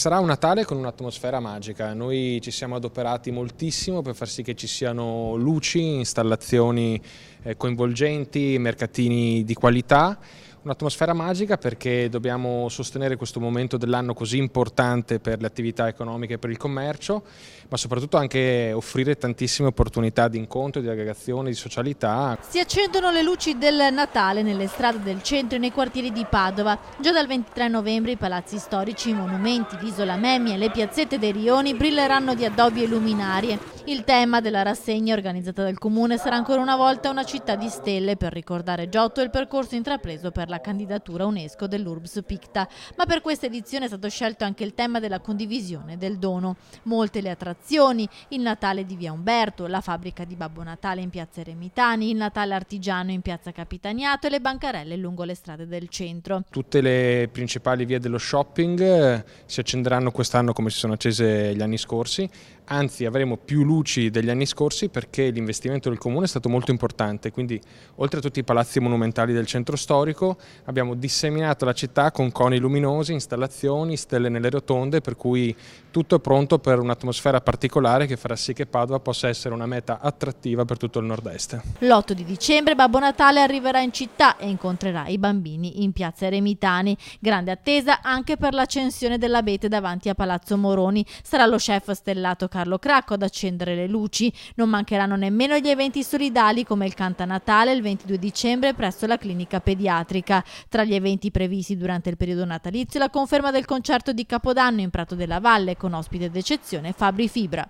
Sarà un Natale con un'atmosfera magica. Noi ci siamo adoperati moltissimo per far sì che ci siano luci, installazioni coinvolgenti, mercatini di qualità. Un'atmosfera magica perché dobbiamo sostenere questo momento dell'anno così importante per le attività economiche e per il commercio, ma soprattutto anche offrire tantissime opportunità di incontro, di aggregazione, di socialità. Si accendono le luci del Natale nelle strade del centro e nei quartieri di Padova. Già dal 23 novembre i palazzi storici, i monumenti, l'Isola Memmi e le piazzette dei rioni brilleranno di addobbi e luminarie. Il tema della rassegna organizzata dal Comune sarà ancora una volta una città di stelle per ricordare Giotto e il percorso intrapreso per la candidatura UNESCO dell'Urbs Picta. Ma per questa edizione è stato scelto anche il tema della condivisione del dono. Molte le attrazioni, il Natale di Via Umberto, la fabbrica di Babbo Natale in piazza Eremitani, il Natale artigiano in piazza Capitaniato e le bancarelle lungo le strade del centro. Tutte le principali vie dello shopping si accenderanno quest'anno come si sono accese gli anni scorsi, anzi avremo più luci degli anni scorsi perché l'investimento del Comune è stato molto importante, quindi oltre a tutti i palazzi monumentali del centro storico abbiamo disseminato la città con coni luminosi, installazioni, stelle nelle rotonde, per cui tutto è pronto per un'atmosfera particolare che farà sì che Padova possa essere una meta attrattiva per tutto il nord-est. L'8 di dicembre Babbo Natale arriverà in città e incontrerà i bambini in piazza Eremitani. Grande attesa anche per l'accensione dell'abete davanti a Palazzo Moroni. Sarà lo chef stellato Carlo Cracco ad accendere le luci. Non mancheranno nemmeno gli eventi solidali come il Canta Natale il 22 dicembre presso la clinica pediatrica. Tra gli eventi previsti durante il periodo natalizio la conferma del concerto di Capodanno in Prato della Valle con ospite d'eccezione Fabri Fibra.